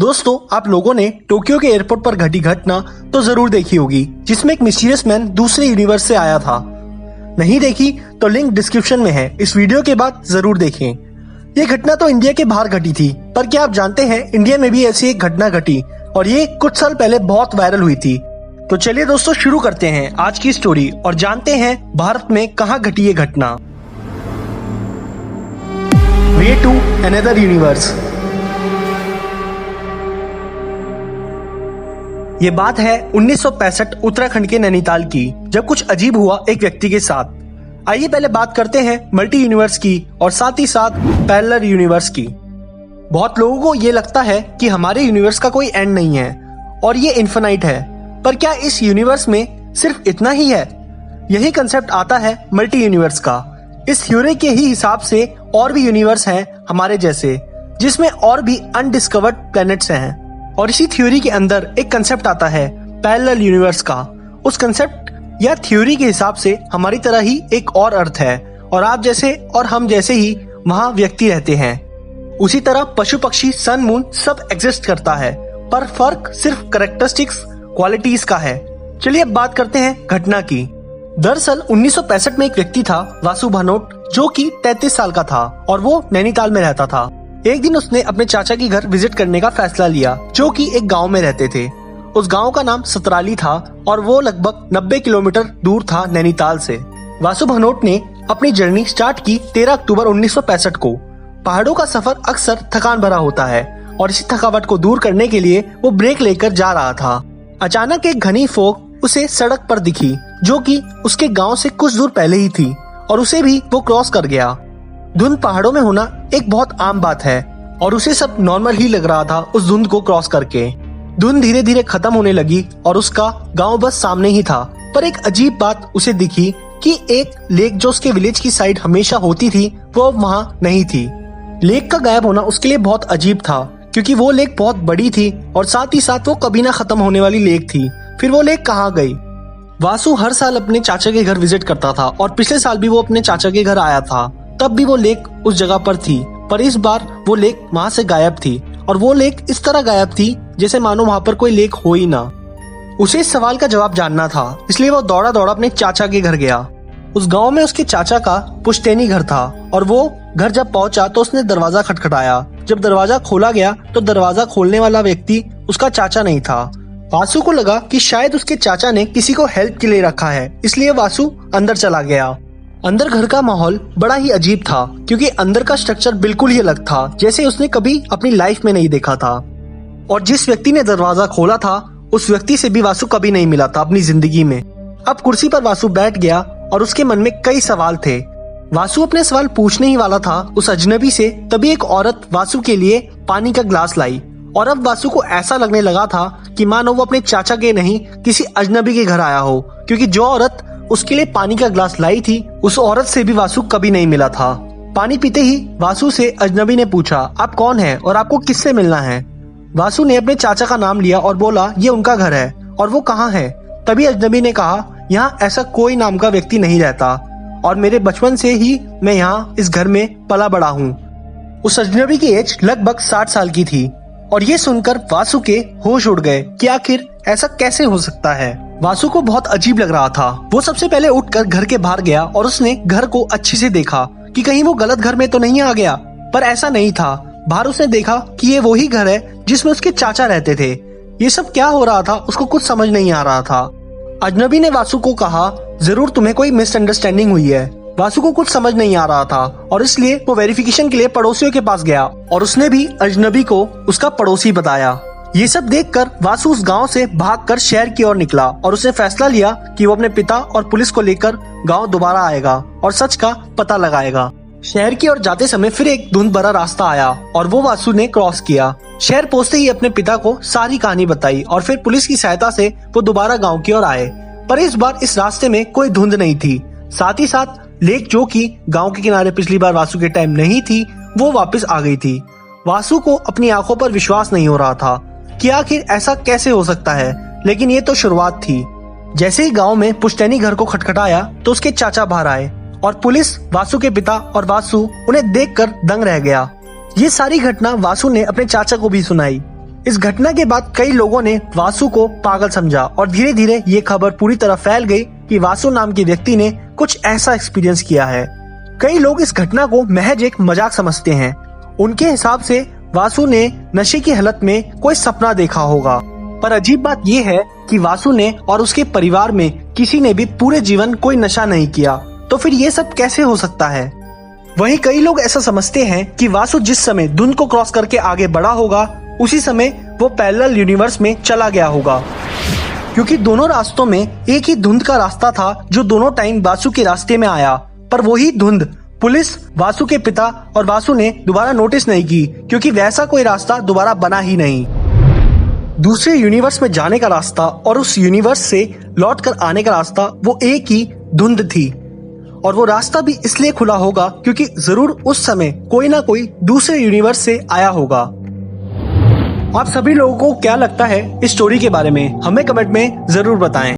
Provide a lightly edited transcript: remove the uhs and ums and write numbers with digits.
दोस्तों, आप लोगों ने टोक्यो के एयरपोर्ट पर घटी घटना तो जरूर देखी होगी, जिसमें एक मिस्टीरियस मैन दूसरे यूनिवर्स से आया था। नहीं देखी तो लिंक डिस्क्रिप्शन में है, इस वीडियो के बाद जरूर देखें। ये घटना तो इंडिया के बाहर घटी थी, पर क्या आप जानते हैं इंडिया में भी ऐसी एक घटना घटी और ये कुछ साल पहले बहुत वायरल हुई थी। तो चलिए दोस्तों, शुरू करते हैं आज की स्टोरी और जानते हैं भारत में कहाँ घटी ये घटना। Way to another universe. ये बात है 1965 उत्तराखंड के नैनीताल की, जब कुछ अजीब हुआ एक व्यक्ति के साथ। आइए पहले बात करते हैं मल्टी यूनिवर्स की और साथ ही साथ पैरेलल यूनिवर्स की। बहुत लोगों को ये लगता है कि हमारे यूनिवर्स का कोई एंड नहीं है और ये इन्फिनाइट है, पर क्या इस यूनिवर्स में सिर्फ इतना ही है? यही कंसेप्ट आता है मल्टी यूनिवर्स का। इस थ्योरी के ही हिसाब से और भी यूनिवर्स हैं हमारे जैसे, जिसमें और भी अनडिस्कवर्ड प्लैनेट्स हैं। और इसी थ्योरी के अंदर एक कंसेप्ट आता है पैरेलल यूनिवर्स का। उस कंसेप्ट या थ्योरी के हिसाब से हमारी तरह ही एक और अर्थ है और आप जैसे और हम जैसे ही वहाँ व्यक्ति रहते हैं। उसी तरह पशु पक्षी सन मून सब एग्जिस्ट करता है, पर फर्क सिर्फ कैरेक्टरिस्टिक्स क्वालिटीज का है। चलिए अब बात करते हैं घटना की। दरअसल 1965 में एक व्यक्ति था वासु भानोट, जो कि 33 साल का था और वो नैनीताल में रहता था। एक दिन उसने अपने चाचा के घर विजिट करने का फैसला लिया, जो कि एक गांव में रहते थे। उस गांव का नाम सतराली था और वो लगभग 90 किलोमीटर दूर था नैनीताल से। वासु भानोट ने अपनी जर्नी स्टार्ट की 13 अक्टूबर 1965 को। पहाड़ों का सफर अक्सर थकान भरा होता है और इसी थकावट को दूर करने के लिए वो ब्रेक लेकर जा रहा था। अचानक एक घनी फोग उसे सड़क पर दिखी, जो कि उसके गांव से कुछ दूर पहले ही थी और उसे भी वो क्रॉस कर गया। धुंध पहाड़ों में होना एक बहुत आम बात है और उसे सब नॉर्मल ही लग रहा था उस धुंध को क्रॉस करके। धुंध धीरे धीरे खत्म होने लगी और उसका गांव बस सामने ही था, पर एक अजीब बात उसे दिखी कि एक लेक जो उसके विलेज की साइड हमेशा होती थी, वो अब वहाँ नहीं थी। लेक का गायब होना उसके लिए बहुत अजीब था, क्योंकि वो लेक बहुत बड़ी थी और साथ ही साथ वो कभी ना खत्म होने वाली लेक थी। फिर वो लेक कहाँ गई? वासु हर साल अपने चाचा के घर विजिट करता था और पिछले साल भी वो अपने चाचा के घर आया था, तब भी वो लेक उस जगह पर थी, पर इस बार वो लेक वहाँ से गायब थी और वो लेक इस तरह गायब थी जैसे मानो वहाँ पर कोई लेक हो ही ना। उसे इस सवाल का जवाब जानना था, इसलिए वो दौड़ा दौड़ा अपने चाचा के घर गया। उस गांव में उसके चाचा का पुश्तैनी घर था और वो घर जब पहुंचा तो उसने दरवाजा खटखटाया। जब दरवाजा खोला गया तो दरवाजा खोलने वाला व्यक्ति उसका चाचा नहीं था। वासु को लगा कि शायद उसके चाचा ने किसी को हेल्प के लिए रखा है, इसलिए वासु अंदर चला गया। अंदर घर का माहौल बड़ा ही अजीब था, क्योंकि अंदर का स्ट्रक्चर बिल्कुल ही अलग था, जैसे उसने कभी अपनी लाइफ में नहीं देखा था। और जिस व्यक्ति ने दरवाजा खोला था, उस व्यक्ति से भी वासु कभी नहीं मिला था अपनी जिंदगी में। अब कुर्सी पर वासु बैठ गया और उसके मन में कई सवाल थे। वासु अपने सवाल पूछने ही वाला था उस अजनबी से, तभी एक औरत वासु के लिए पानी का ग्लास लाई और अब वासु को ऐसा लगने लगा था कि मानो वो अपने चाचा के नहीं किसी अजनबी के घर आया हो, क्योंकि जो औरत उसके लिए पानी का ग्लास लाई थी, उस औरत से भी वासु कभी नहीं मिला था। पानी पीते ही वासु से अजनबी ने पूछा, आप कौन है और आपको किससे मिलना है? वासु ने अपने चाचा का नाम लिया और बोला, ये उनका घर है। और वो कहाँ है? तभी अजनबी ने कहा, यहाँ ऐसा कोई नाम का व्यक्ति नहीं रहता और मेरे बचपन से ही मैं यहाँ इस घर में पला बड़ा हूँ। उस अजनबी की एज लगभग 60 साल की थी और ये सुनकर वासु के होश उड़ गए कि आखिर ऐसा कैसे हो सकता है। वासु को बहुत अजीब लग रहा था। वो सबसे पहले उठकर घर के बाहर गया और उसने घर को अच्छे से देखा कि कहीं वो गलत घर में तो नहीं आ गया, पर ऐसा नहीं था। बाहर उसने देखा कि ये वही घर है जिसमें उसके चाचा रहते थे। ये सब क्या हो रहा था उसको कुछ समझ नहीं आ रहा था। अजनबी ने वासु को कहा, जरूर तुम्हें कोई मिसअंडरस्टैंडिंग हुई है। वासु को कुछ समझ नहीं आ रहा था और इसलिए वो वेरिफिकेशन के लिए पड़ोसियों के पास गया और उसने भी अजनबी को उसका पड़ोसी बताया। ये सब देखकर वासु उस गांव से भागकर शहर की ओर निकला और उसने फैसला लिया कि वो अपने पिता और पुलिस को लेकर गांव दोबारा आएगा और सच का पता लगाएगा। शहर की ओर जाते समय फिर एक धुंध भरा रास्ता आया और वो वासु ने क्रॉस किया। शहर पहुंचते ही अपने पिता को सारी कहानी बताई और फिर पुलिस की सहायता से वो दोबारा गाँव की ओर आए, पर इस बार इस रास्ते में कोई धुंध नहीं थी। साथ ही साथ लेक, जो कि गाँव के किनारे पिछली बार वासु के टाइम नहीं थी, वो वापस आ गई थी। वासु को अपनी आंखों पर विश्वास नहीं हो रहा था कि आखिर ऐसा कैसे हो सकता है, लेकिन ये तो शुरुआत थी। जैसे ही गांव में पुश्तैनी घर को खटखटाया तो उसके चाचा बाहर आए और पुलिस, वासु के पिता और वासु उन्हें देखकर दंग रह गया। ये सारी घटना वासु ने अपने चाचा को भी सुनाई। इस घटना के बाद कई लोगों ने वासु को पागल समझा और धीरे धीरे ये खबर पूरी तरह फैल गई कि वासु नाम के व्यक्ति ने कुछ ऐसा एक्सपीरियंस किया है। कई लोग इस घटना को महज एक मजाक समझते हैं। उनके हिसाब से वासु ने नशे की हालत में कोई सपना देखा होगा। पर अजीब बात यह है कि वासु ने और उसके परिवार में किसी ने भी पूरे जीवन कोई नशा नहीं किया, तो फिर ये सब कैसे हो सकता है? वहीं कई लोग ऐसा समझते हैं कि वासु जिस समय धुंध को क्रॉस करके आगे बढ़ा होगा, उसी समय वो पैरेलल यूनिवर्स में चला गया होगा, क्योंकि दोनों रास्तों में एक ही धुंध का रास्ता था जो दोनों टाइम वासु के रास्ते में आया। पर वही धुंध पुलिस, वासु के पिता और वासु ने दोबारा नोटिस नहीं की, क्योंकि वैसा कोई रास्ता दोबारा बना ही नहीं। दूसरे यूनिवर्स में जाने का रास्ता और उस यूनिवर्स से लौट कर आने का रास्ता वो एक ही धुंध थी, और वो रास्ता भी इसलिए खुला होगा क्योंकि जरूर उस समय कोई ना कोई दूसरे यूनिवर्स से आया होगा। आप सभी लोगों को क्या लगता है इस स्टोरी के बारे में? हमें कमेंट में जरूर बताएं।